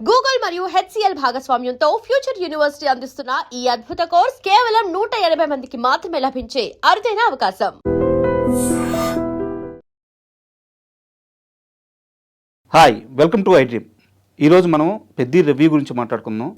Google మరియు HCl భాగస్వామ్యంతో future university అందిస్తున్న ఈ అద్భుత కోర్స్ కేవలం 180 మందికి మాత్రమే లభించే అరుదైన అవకాశం. Hi, welcome to iDream. ఈరోజు మనం పెద్ద రివ్యూ గురించి మాట్లాడుకుందాం.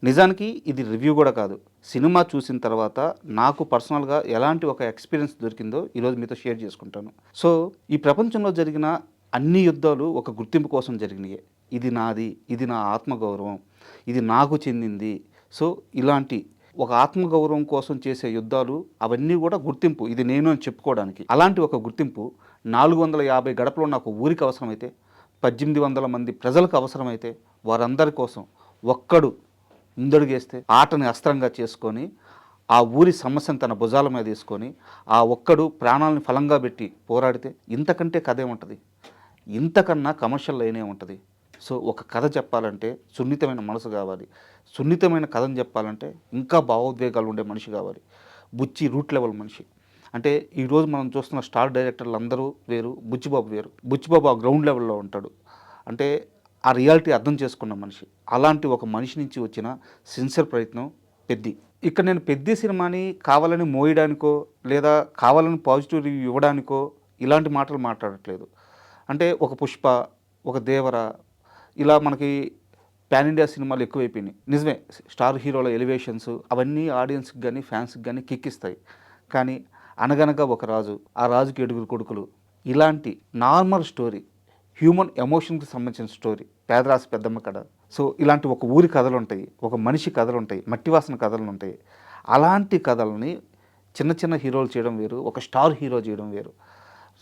నిజానికి ఇది రివ్యూ కూడా కాదు, సినిమా చూసిన తర్వాత నాకు పర్సనల్గా ఎలాంటి ఒక ఎక్స్పీరియన్స్ దొరికిందో ఈరోజు మీతో షేర్ చేసుకుంటాను. సో ఈ ప్రపంచంలో జరిగిన అన్ని యుద్ధాలు ఒక గుర్తింపు కోసం జరిగినాయి. ఇది నాది, ఇది నా ఆత్మగౌరవం, ఇది నాకు చెందింది. సో ఇలాంటి ఒక ఆత్మగౌరవం కోసం చేసే యుద్ధాలు అవన్నీ కూడా గుర్తింపు, ఇది నేను అని చెప్పుకోవడానికి. అలాంటి ఒక గుర్తింపు 450 గడపలో నాకు ఊరికి అవసరమైతే, 1800 మంది ప్రజలకు అవసరమైతే, వారందరి కోసం ఒక్కడు ముందడుగేస్తే ఆటని అస్త్రంగా చేసుకొని ఆ ఊరి సమస్యను తన భుజాల మీద తీసుకొని ఆ ఒక్కడు ప్రాణాలను ఫలంగా పెట్టి పోరాడితే ఇంతకంటే కథ ఏముంటుంది? ఇంతకన్నా కమర్షియల్ లైనే ఉంటుంది. సో ఒక కథ చెప్పాలంటే సున్నితమైన మనసు కావాలి, సున్నితమైన కథను చెప్పాలంటే ఇంకా భావోద్వేగాలు ఉండే మనిషి కావాలి. బుచ్చి రూట్ లెవెల్ మనిషి. అంటే ఈరోజు మనం చూస్తున్న స్టార్ డైరెక్టర్లు అందరూ వేరు, బుచ్చిబాబు వేరు. బుచ్చిబాబు ఆ గ్రౌండ్ లెవెల్లో ఉంటాడు. అంటే ఆ రియాలిటీ అర్థం చేసుకున్న మనిషి. అలాంటి ఒక మనిషి నుంచి వచ్చిన సిన్సియర్ ప్రయత్నం పెద్ది. ఇక్కడ నేను పెద్ది సినిమాని కావాలని మోయడానికో లేదా కావాలని పాజిటివ్ రివ్యూ ఇవ్వడానికో ఇలాంటి మాటలు మాట్లాడట్లేదు. అంటే ఒక పుష్ప, ఒక దేవర, ఇలా మనకి పాన్ ఇండియా సినిమాలు ఎక్కువైపోయినాయి. నిజమే, స్టార్ హీరోల ఎలివేషన్స్ అవన్నీ ఆడియన్స్కి కానీ ఫ్యాన్స్కి కానీ కిక్కిస్తాయి. కానీ అనగనగా ఒక రాజు, ఆ రాజుకి 7 కొడుకులు, ఇలాంటి నార్మల్ స్టోరీ, హ్యూమన్ ఎమోషన్కి సంబంధించిన స్టోరీ, పేదరాశి పెద్దమ్మ కథ. సో ఇలాంటి ఒక ఊరి కథలు ఉంటాయి, ఒక మనిషి కథలు ఉంటాయి, మట్టివాసన కథలు ఉంటాయి. అలాంటి కథల్ని చిన్న చిన్న హీరోలు చేయడం వేరు, ఒక స్టార్ హీరో చేయడం వేరు.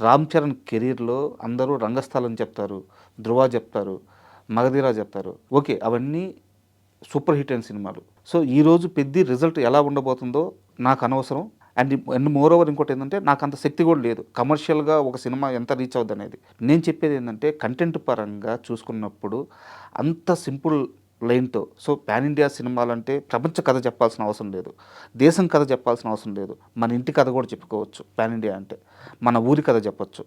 రామ్ చరణ్ కెరీర్లో అందరూ రంగస్థలం చెప్తారు, ధృవ చెప్తారు, మగధీరా చెప్తారు. ఓకే, అవన్నీ సూపర్ హిట్ అయిన సినిమాలు. సో ఈరోజు పెద్ద రిజల్ట్ ఎలా ఉండబోతుందో నాకు అనవసరం. అండ్ మోర్ ఓవర్ ఇంకోటి ఏంటంటే నాకు అంత శక్తి కూడా లేదు కమర్షియల్గా ఒక సినిమా ఎంత రీచ్ అవుద్ది అనేది. నేను చెప్పేది ఏంటంటే కంటెంట్ పరంగా చూసుకున్నప్పుడు అంత సింపుల్ లైన్తో. సో పాన్ ఇండియా సినిమాలంటే ప్రపంచ కథ చెప్పాల్సిన అవసరం లేదు, దేశం కథ చెప్పాల్సిన అవసరం లేదు, మన ఇంటి కథ కూడా చెప్పుకోవచ్చు. పాన్ ఇండియా అంటే మన ఊరి కథ చెప్పచ్చు,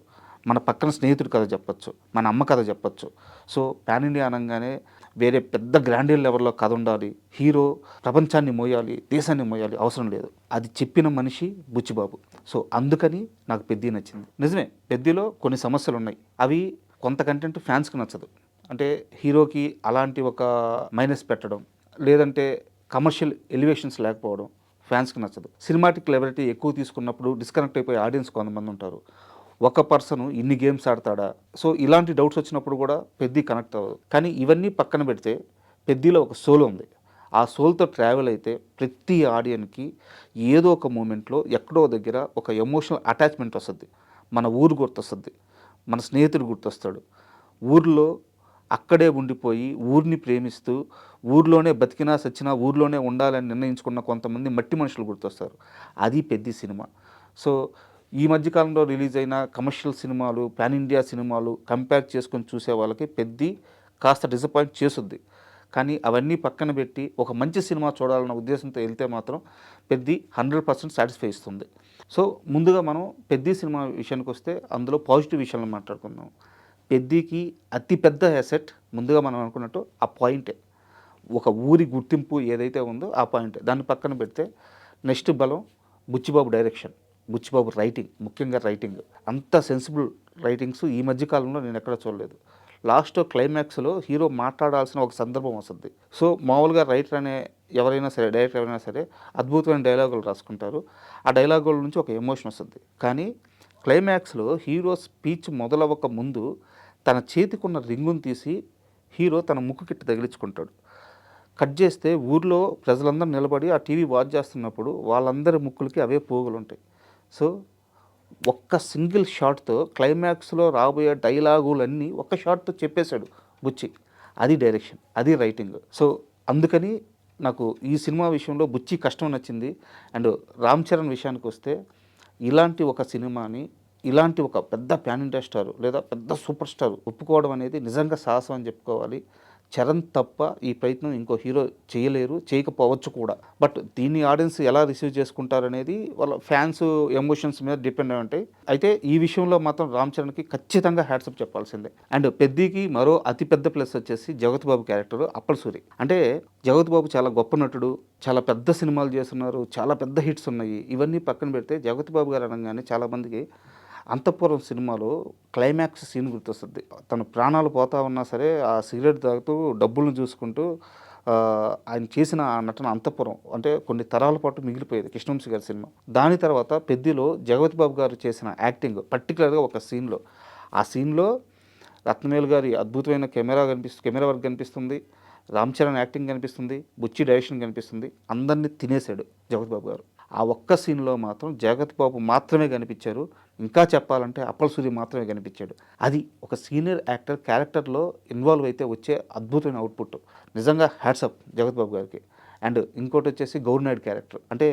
మన పక్కన స్నేహితుడి కథ చెప్పచ్చు, మన అమ్మ కథ చెప్పచ్చు. సో పాన్ ఇండియా అనగానే వేరే పెద్ద గ్రాండియర్ లెవెల్లో కథ ఉండాలి, హీరో ప్రపంచాన్ని మోయాలి, దేశాన్ని మోయాలి, అవసరం లేదు. అది చెప్పిన మనిషి బుచ్చిబాబు. సో అందుకని నాకు పెద్ది నచ్చింది. నిజమే, పెద్దిలో కొన్ని సమస్యలు ఉన్నాయి. అవి కొంత కంటెంట్ ఫ్యాన్స్కి నచ్చదు. అంటే హీరోకి అలాంటి ఒక మైనస్ పెట్టడం, లేదంటే కమర్షియల్ ఎలివేషన్స్ లేకపోవడం ఫ్యాన్స్కి నచ్చదు. సినిమాటిక్ లెవెలిటీ ఎక్కువ తీసుకున్నప్పుడు డిస్కనెక్ట్ అయిపోయే ఆడియన్స్ కొంతమంది ఉంటారు. ఒక పర్సన్ ఇన్ని గేమ్స్ ఆడతాడా? సో ఇలాంటి డౌట్స్ వచ్చినప్పుడు కూడా పెద్ది కనెక్ట్ అవ్వదు. కానీ ఇవన్నీ పక్కన పెడితే పెద్దిలో ఒక సోల్ ఉంది. ఆ సోల్తో ట్రావెల్ అయితే ప్రతి ఆడియన్కి ఏదో ఒక మూమెంట్లో ఎక్కడో దగ్గర ఒక ఎమోషనల్ అటాచ్మెంట్ వస్తుంది. మన ఊరు గుర్తొస్తుంది, మన స్నేహితుడు గుర్తొస్తాడు. ఊర్లో అక్కడే ఉండిపోయి ఊరిని ప్రేమిస్తూ ఊర్లోనే బతికినా సచ్చినా ఊర్లోనే ఉండాలని నిర్ణయించుకున్న కొంతమంది మట్టి మనుషులు గుర్తొస్తారు. అది పెద్ద సినిమా. సో ఈ మధ్యకాలంలో రిలీజ్ అయిన కమర్షియల్ సినిమాలు, పాన్ ఇండియా సినిమాలు కంపేర్ చేసుకొని చూసే వాళ్ళకి పెద్ది కాస్త డిసప్పాయింట్ చేసుద్ది. కానీ అవన్నీ పక్కన పెట్టి ఒక మంచి సినిమా చూడాలన్న ఉద్దేశంతో వెళ్తే మాత్రం పెద్ది 100% సాటిస్ఫై ఇస్తుంది. సో ముందుగా మనం పెద్ది సినిమా విషయానికి వస్తే అందులో పాజిటివ్ విషయాలను మాట్లాడుకుందాం. పెద్దికి అతిపెద్ద అసెట్ ముందుగా మనం అనుకున్నట్టు ఆ పాయింటే, ఒక ఊరి గుర్తింపు ఏదైతే ఉందో ఆ పాయింటే. దాన్ని పక్కన పెడితే నెక్స్ట్ బలం బుచ్చిబాబు డైరెక్షన్, బుచ్చిబాబు రైటింగ్, ముఖ్యంగా రైటింగ్. అంత సెన్సిబుల్ రైటింగ్స్ ఈ మధ్యకాలంలో నేను ఎక్కడ చూడలేదు. లాస్ట్ క్లైమాక్స్లో హీరో మాట్లాడాల్సిన ఒక సందర్భం వస్తుంది. సో మామూలుగా రైటర్ అనే ఎవరైనా సరే, డైరెక్టర్ ఎవరైనా సరే అద్భుతమైన డైలాగులు రాసుకుంటారు. ఆ డైలాగుల నుంచి ఒక ఎమోషన్ వస్తుంది. కానీ క్లైమాక్స్లో హీరో స్పీచ్ మొదలవ్వక ముందు తన చేతికున్న రింగును తీసి హీరో తన ముక్కుకిట్టి తగిలించుకుంటాడు. కట్ చేస్తే ఊర్లో ప్రజలందరూ నిలబడి ఆ టీవీ వాచ్ చేస్తున్నప్పుడు వాళ్ళందరి ముక్కులకి అవే పోగులు ఉంటాయి. సో ఒక్క సింగిల్ షాట్తో క్లైమాక్స్లో రాబోయే డైలాగులన్నీ ఒక్క షాట్తో చెప్పేశాడు బుచ్చి. అది డైరెక్షన్, అది రైటింగ్. సో అందుకని నాకు ఈ సినిమా విషయంలో బుచ్చి కష్టం నచ్చింది. అండ్ రామ్ చరణ్ విషయానికి వస్తే ఇలాంటి ఒక సినిమాని, ఇలాంటి ఒక పెద్ద పాన్ ఇండియా స్టార్ లేదా పెద్ద సూపర్ స్టార్ ఒప్పుకోవడం అనేది నిజంగా సాహసం అని చెప్పుకోవాలి. చరణ్ తప్ప ఈ ప్రయత్నం ఇంకో హీరో చేయలేరు, చేయకపోవచ్చు కూడా. బట్ దీన్ని ఆడియన్స్ ఎలా రిసీవ్ చేసుకుంటారనేది వాళ్ళ ఫ్యాన్స్ ఎమోషన్స్ మీద డిపెండ్ అయి ఉంటాయి. అయితే ఈ విషయంలో మాత్రం రామ్ చరణ్కి ఖచ్చితంగా హ్యాట్సప్ చెప్పాల్సిందే. అండ్ పెద్దికి మరో అతిపెద్ద ప్లస్ వచ్చేసి జగత్ బాబు క్యారెక్టర్ అప్పల్ సూరి. అంటే జగత్ బాబు చాలా గొప్ప నటుడు, చాలా పెద్ద సినిమాలు చేస్తున్నారు, చాలా పెద్ద హిట్స్ ఉన్నాయి. ఇవన్నీ పక్కన పెడితే జగత్ బాబు గారు అనగానే చాలామందికి అంతఃపురం సినిమాలో క్లైమాక్స్ సీన్ గుర్తొస్తుంది. తన ప్రాణాలు పోతా ఉన్నా సరే ఆ సిగరెట్ తాగుతూ డబ్బులను చూసుకుంటూ ఆయన చేసిన ఆ నటన అంతఃపురం అంటే కొన్ని తరాల పాటు మిగిలిపోయేది కృష్ణవంశీ గారి సినిమా. దాని తర్వాత పెద్దిలో జగపతి బాబు గారు చేసిన యాక్టింగ్ పర్టికులర్గా ఒక సీన్లో, ఆ సీన్లో రత్నవేలు గారి అద్భుతమైన కెమెరా వర్క్ కనిపిస్తుంది, రామ్ చరణ్ యాక్టింగ్ కనిపిస్తుంది, బుచ్చి డైరెక్షన్ కనిపిస్తుంది. అందరినీ తినేశాడు జగపతి బాబు గారు. ఆ ఒక్క సీన్లో మాత్రం జగత్ బాబు మాత్రమే కనిపించారు. ఇంకా చెప్పాలంటే అప్పల్ సూరి మాత్రమే కనిపించాడు. అది ఒక సీనియర్ యాక్టర్ క్యారెక్టర్లో ఇన్వాల్వ్ అయితే వచ్చే అద్భుతమైన అవుట్పుట్. నిజంగా హ్యాట్సప్ జగత్ బాబు గారికి. అండ్ ఇంకోటి వచ్చేసి గౌర్నాయుడు క్యారెక్టర్. అంటే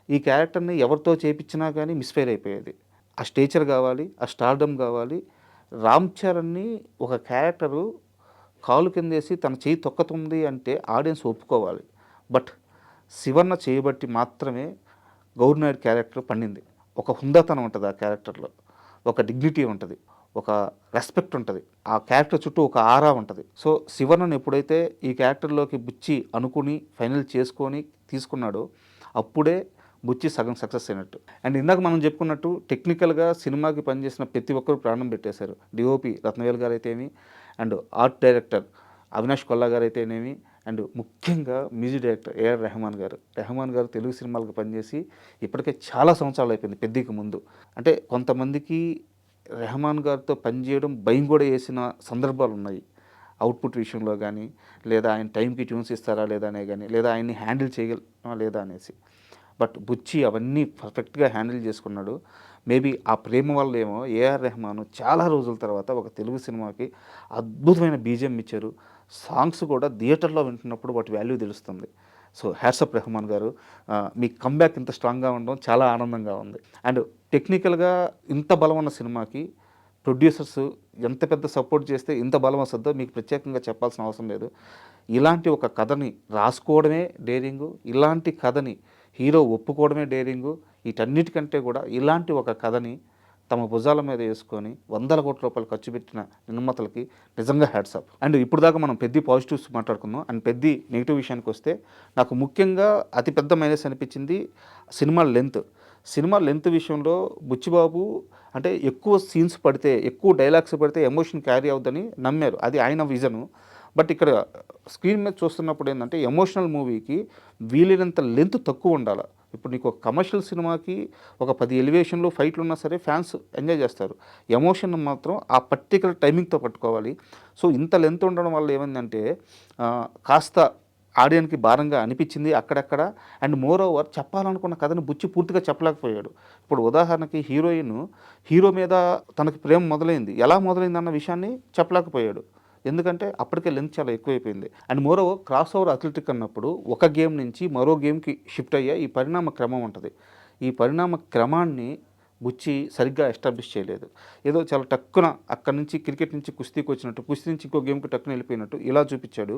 ఈ క్యారెక్టర్ని ఎవరితో చేపించినా కానీ మిస్ఫైర్ అయిపోయేది. ఆ స్టేచర్ కావాలి, ఆ స్టార్డమ్ కావాలి. రామ్ చరణ్ని ఒక క్యారెక్టరు కాలు కిందేసి తన చేయి తొక్కుతుంది అంటే ఆడియన్స్ ఒప్పుకోవాలి. బట్ శివన్న చేయబట్టి మాత్రమే గౌర్నాయుడు క్యారెక్టర్ పండింది. ఒక హుందాతనం ఉంటుంది ఆ క్యారెక్టర్లో, ఒక డిగ్నిటీ ఉంటుంది, ఒక రెస్పెక్ట్ ఉంటుంది. ఆ క్యారెక్టర్ చుట్టూ ఒక ఆరా ఉంటుంది. సో శివన్నను ఎప్పుడైతే ఈ క్యారెక్టర్లోకి బుచ్చి అనుకుని ఫైనల్ చేసుకొని తీసుకున్నాడో అప్పుడే బుచ్చి సగం సక్సెస్ అయినట్టు. అండ్ ఇందాక మనం చెప్పుకున్నట్టు టెక్నికల్గా సినిమాకి పనిచేసిన ప్రతి ఒక్కరు ప్రాణం పెట్టేశారు. డిఓపి రత్నవేల్ గారు అయితేనేమి, and art director Avinash Kolla గారు అయితేనేమి, అండ్ ముఖ్యంగా మ్యూజిక్ డైరెక్టర్ ఏఆర్ రెహమాన్ గారు తెలుగు సినిమాలకు పనిచేసి ఇప్పటికే చాలా సంవత్సరాలు అయిపోయింది పెద్దికి ముందు. అంటే కొంతమందికి రెహమాన్ గారితో పనిచేయడం భయం కూడా వేసిన సందర్భాలు ఉన్నాయి. అవుట్పుట్ విషయంలో కానీ, లేదా ఆయన టైంకి ట్యూన్స్ ఇస్తారా లేదా అనే కానీ, లేదా ఆయన్ని హ్యాండిల్ చేయగలమా లేదా అనేసి. బట్ బుచ్చి అవన్నీ పర్ఫెక్ట్గా హ్యాండిల్ చేసుకున్నాడు. మేబీ ఆ ప్రేమ వల్ల ఏమో ఏఆర్ రెహమాన్ చాలా రోజుల తర్వాత ఒక తెలుగు సినిమాకి అద్భుతమైన బీజిఎం ఇచ్చారు. సాంగ్స్ కూడా థియేటర్లో వింటున్నప్పుడు వాటి వాల్యూ తెలుస్తుంది. సో హ్యాట్సప్ రెహమాన్ గారు, మీ కంబ్యాక్ ఇంత స్ట్రాంగ్గా ఉండడం చాలా ఆనందంగా ఉంది. అండ్ టెక్నికల్గా ఇంత బలం ఉన్న సినిమాకి ప్రొడ్యూసర్స్ ఎంత పెద్ద సపోర్ట్ చేస్తే ఇంత బలం వస్తుందో మీకు ప్రత్యేకంగా చెప్పాల్సిన అవసరం లేదు. ఇలాంటి ఒక కథని రాసుకోవడమే డేరింగు, ఇలాంటి కథని హీరో ఒప్పుకోవడమే డేరింగు. వీటన్నిటికంటే కూడా ఇలాంటి ఒక కథని తమ భుజాల మీద వేసుకొని వందల కోట్ల రూపాయలు ఖర్చు పెట్టిన నిర్మాతలకి నిజంగా హ్యాట్సాప్. అండ్ ఇప్పుడు దాకా మనం పెద్ద పాజిటివ్స్ మాట్లాడుకుందాం. అండ్ పెద్ద నెగిటివ్ విషయానికి వస్తే నాకు ముఖ్యంగా అతిపెద్ద మైనస్ అనిపించింది సినిమా లెంత్ విషయంలో బుచ్చిబాబు అంటే ఎక్కువ సీన్స్ పడితే, ఎక్కువ డైలాగ్స్ పడితే ఎమోషన్ క్యారీ అవుద్దని నమ్మారు. అది ఆయన విజను. బట్ ఇక్కడ స్క్రీన్ మీద చూస్తున్నప్పుడు ఏంటంటే ఎమోషనల్ మూవీకి వీలైనంత లెంత్ తక్కువ ఉండాలి. ఇప్పుడు నీకు ఒక కమర్షియల్ సినిమాకి ఒక 10 ఎలివేషన్లు ఫైట్లు ఉన్నా సరే ఫ్యాన్స్ ఎంజాయ్ చేస్తారు. ఎమోషన్ మాత్రం ఆ పర్టికులర్ టైమింగ్తో పట్టుకోవాలి. సో ఇంత లెంత్ ఉండడం వల్ల ఏమైందంటే కాస్త ఆడియన్కి భారంగా అనిపించింది అక్కడక్కడ. అండ్ మోర్ ఓవర్ చెప్పాలనుకున్న కథను బుచ్చి పూర్తిగా చెప్పలేకపోయాడు. ఇప్పుడు ఉదాహరణకి హీరో మీద తనకి ప్రేమ మొదలైంది, ఎలా మొదలైంది అన్న విషయాన్ని చెప్పలేకపోయాడు. ఎందుకంటే అప్పటికే లెంత్ చాలా ఎక్కువైపోయింది. And more over cross over athletic అన్నప్పుడు ఒక గేమ్ నుంచి మరో గేమ్కి షిఫ్ట్ అయ్యే ఈ పరిణామ క్రమం ఉంటుంది. ఈ పరిణామ క్రమాన్ని బుచ్చి సరిగ్గా ఎస్టాబ్లిష్ చేయలేదు. ఏదో చాలా టక్కున అక్కడి నుంచి క్రికెట్ నుంచి కుస్తీకి వచ్చినట్టు, కుస్తీ నుంచి ఇంకో గేమ్కి టక్కున వెళ్ళిపోయినట్టు ఇలా చూపించాడు.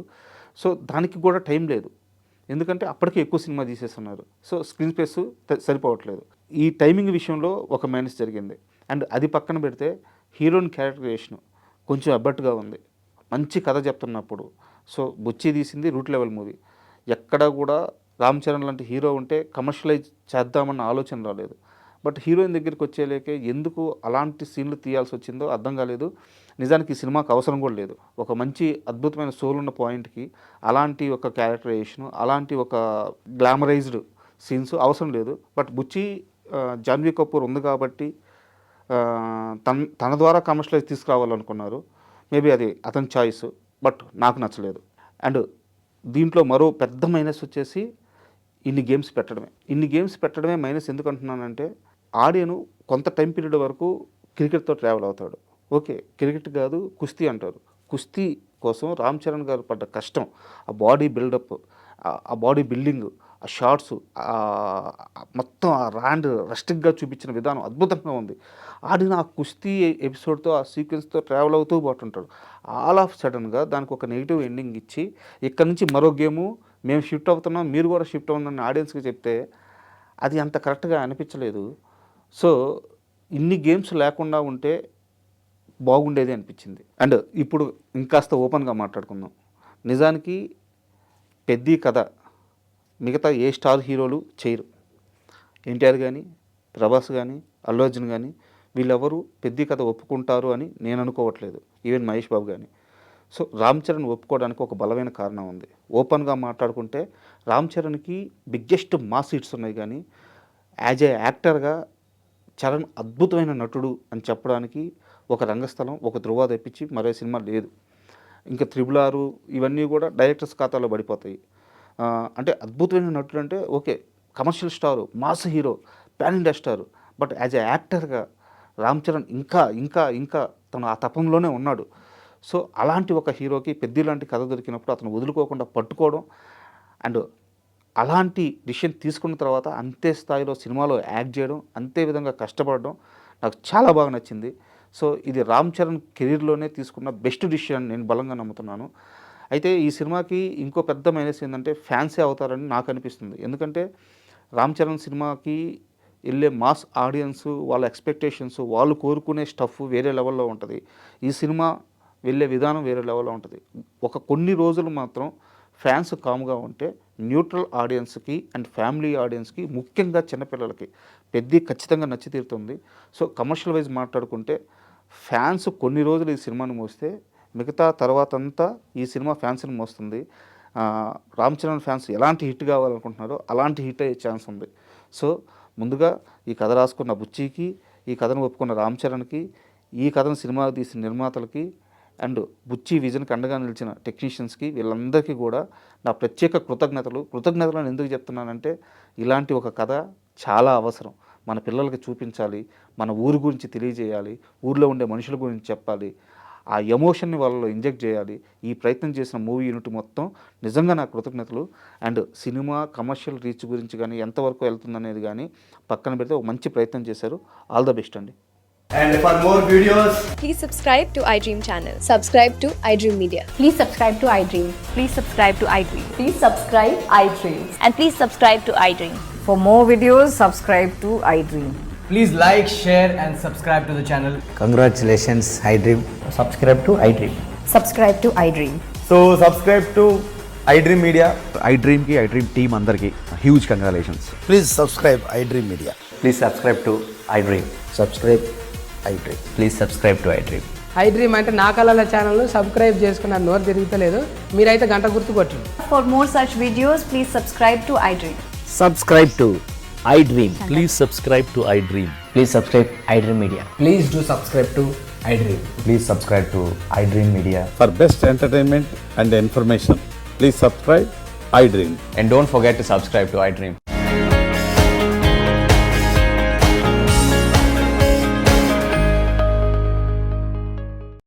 సో దానికి కూడా టైం లేదు, ఎందుకంటే అప్పటికే ఎక్కువ సినిమా తీసేస్తున్నారు. సో స్క్రీన్ స్పేస్ సరిపోవట్లేదు. ఈ టైమింగ్ విషయంలో ఒక మైనస్ జరిగింది. అండ్ అది పక్కన పెడితే హీరోయిన్ క్యారెక్టరైజేషన్ కొంచెం అబ్బట్టుగా ఉంది. మంచి కథ చెప్తున్నప్పుడు సో బుచ్చి తీసింది రూట్ లెవెల్ మూవీ. ఎక్కడా కూడా రామ్ చరణ్ లాంటి హీరో ఉంటే కమర్షియలైజ్ చేద్దామన్న ఆలోచన రాలేదు. బట్ హీరోయిన్ దగ్గరికి వచ్చేలేకే ఎందుకు అలాంటి సీన్లు తీయాల్సి వచ్చిందో అర్థం కాలేదు. నిజానికి ఈ సినిమాకి అవసరం కూడా లేదు. ఒక మంచి అద్భుతమైన సోల్ ఉన్న పాయింట్కి అలాంటి ఒక క్యారెక్టరైజేషన్, అలాంటి ఒక గ్లామరైజ్డ్ సీన్స్ అవసరం లేదు. బట్ బుచ్చి జాన్వీ కపూర్ ఉంది కాబట్టి తన ద్వారా కమర్షియలైజ్ తీసుకురావాలనుకున్నారు. మేబీ అది అతని చాయిస్, బట్ నాకు నచ్చలేదు. అండ్ దీంట్లో మరో పెద్ద మైనస్ వచ్చేసి ఇన్ని గేమ్స్ పెట్టడమే మైనస్. ఎందుకు అంటున్నానంటే ఆడియను కొంత టైం పీరియడ్ వరకు క్రికెట్తో ట్రావెల్ అవుతాడు. ఓకే, క్రికెట్ కాదు కుస్తీ అంటారు. కుస్తీ కోసం రామ్ చరణ్ గారు పడ్డ కష్టం, ఆ బాడీ బిల్డప్, ఆ బాడీ బిల్డింగ్, ఆ షార్ట్స్ మొత్తం ఆ ర్యాండ్ రస్టిక్గా చూపించిన విధానం అద్భుతంగా ఉంది. ఆడిన ఆ కుస్తీ ఎపిసోడ్తో ఆ సీక్వెన్స్తో ట్రావెల్ అవుతూ పోతుంటాడు. ఆల్ ఆఫ్ సడన్గా దానికి ఒక నెగిటివ్ ఎండింగ్ ఇచ్చి ఇక్కడ నుంచి మరో గేము మేము షిఫ్ట్ అవుతున్నాం, మీరు కూడా షిఫ్ట్ అవుతుందని ఆడియన్స్కి చెప్తే అది అంత కరెక్ట్గా అనిపించలేదు. సో ఇన్ని గేమ్స్ లేకుండా ఉంటే బాగుండేది అనిపించింది. అండ్ ఇప్పుడు ఇంకాస్త ఓపెన్గా మాట్లాడుకుందాం. నిజానికి పెద్ద కథ మిగతా ఏ స్టార్ హీరోలు చేయరు. ఎన్టీఆర్ కానీ, ప్రభాస్ కానీ, అల్లు అర్జున్ కానీ వీళ్ళెవరూ పెద్ద కథ ఒప్పుకుంటారు అని నేను అనుకోవట్లేదు. ఈవెన్ మహేష్ బాబు కానీ. సో రామ్ చరణ్ ఒప్పుకోవడానికి ఒక బలమైన కారణం ఉంది. ఓపెన్గా మాట్లాడుకుంటే రామ్ చరణ్కి బిగ్గెస్ట్ మాస్ హిట్స్ ఉన్నాయి, కానీ యాజ్ ఏ యాక్టర్గా చరణ్ అద్భుతమైన నటుడు అని చెప్పడానికి ఒక రంగస్థలం, ఒక ధృవ తెప్పించి మరో సినిమా లేదు. ఇంకా 6 ఇవన్నీ కూడా డైరెక్టర్స్ ఖాతాలో పడిపోతాయి. అంటే అద్భుతమైన నటుడు అంటే okay, commercial star, mass hero, pan India star. But as a యాక్టర్గా రామ్ చరణ్ ఇంకా ఇంకా ఇంకా తను ఆ తపంలోనే ఉన్నాడు. సో అలాంటి ఒక హీరోకి పెద్ద లాంటి కథ దొరికినప్పుడు అతను వదులుకోకుండా పట్టుకోవడం అండ్ అలాంటి డిసిషన్ తీసుకున్న తర్వాత అంతే స్థాయిలో సినిమాలో యాక్ట్ చేయడం, అంతే విధంగా కష్టపడడం నాకు చాలా బాగా నచ్చింది. సో ఇది రామ్ చరణ్ కెరీర్లోనే తీసుకున్న బెస్ట్ డిసిషన్ నేను బలంగా నమ్ముతున్నాను. అయితే ఈ సినిమాకి ఇంకో పెద్ద మైనస్ ఏంటంటే ఫ్యాన్సే అవుతారని నాకు అనిపిస్తుంది. ఎందుకంటే రామ్ చరణ్ సినిమాకి వెళ్ళే మాస్ ఆడియన్స్, వాళ్ళ ఎక్స్పెక్టేషన్స్, వాళ్ళు కోరుకునే స్టఫ్ వేరే లెవెల్లో ఉంటుంది. ఈ సినిమా వెళ్ళే విధానం వేరే లెవెల్లో ఉంటుంది. కొన్ని రోజులు మాత్రం ఫ్యాన్స్ కామ్గా ఉంటే న్యూట్రల్ ఆడియన్స్కి అండ్ ఫ్యామిలీ ఆడియన్స్కి, ముఖ్యంగా చిన్నపిల్లలకి ఖచ్చితంగా నచ్చి తీరుతుంది. సో కమర్షియల్ వైజ్ మాట్లాడుకుంటే ఫ్యాన్స్ కొన్ని రోజులు ఈ సినిమాని మోస్తే మిగతా తర్వాత అంతా ఈ సినిమా ఫ్యాన్స్ని మోస్తుంది. రామ్ చరణ్ ఫ్యాన్స్ ఎలాంటి హిట్ కావాలనుకుంటున్నారో అలాంటి హిట్ అయ్యే ఛాన్స్ ఉంది. సో ముందుగా ఈ కథ రాసుకున్న బుచ్చికి, ఈ కథను ఒప్పుకున్న రామ్ చరణ్కి, ఈ కథను సినిమా తీసిన నిర్మాతలకి అండ్ బుచ్చి విజన్కి అండగా నిలిచిన టెక్నీషియన్స్కి, వీళ్ళందరికీ కూడా నా ప్రత్యేక కృతజ్ఞతలను ఎందుకు చెప్తున్నానంటే ఇలాంటి ఒక కథ చాలా అవసరం. మన పిల్లలకి చూపించాలి, మన ఊరు గురించి తెలియజేయాలి, ఊర్లో ఉండే మనుషుల గురించి చెప్పాలి, ఆ ఎమోషన్ని వాళ్ళలో ఇంజెక్ట్ చేయాలి. ఈ ప్రయత్నం చేసిన మూవీ యూనిట్ మొత్తం నిజంగా నా కృతజ్ఞతలు. అండ్ సినిమా కమర్షియల్ రీచ్ గురించి కానీ ఎంతవరకు వెళ్తుందనేది కానీ పక్కన పెడితే ఒక మంచి ప్రయత్నం చేశారు. ఆల్ ద బెస్ట్ అండి. And for more videos, Please subscribe to iDream channel. Subscribe to iDream Media. Please subscribe to iDream. Please subscribe to iDream. Please subscribe iDream. And please subscribe to iDream. For more videos, subscribe to iDream. please like, share and subscribe to the channel. Congratulations, iDream. Subscribe to iDream. Subscribe to iDream. So subscribe to iDream Media. iDream ki iDream team andarki huge congratulations. Please subscribe iDream Media. Please subscribe to iDream. Subscribe iDream. Please subscribe to iDream. iDream అంటే నా కళల ఛానల్ను subscribe చేసుకున్న నోరు తిరుగుతలేదు, మీరైతే గంట గుర్తు కొట్టండి. For more such videos, please subscribe to iDream. Subscribe to iDream. Please subscribe to iDream. Please subscribe iDream Media. Please do subscribe to iDream. Please subscribe to iDream Media. For best entertainment and information, please subscribe iDream. And don't forget to subscribe to iDream.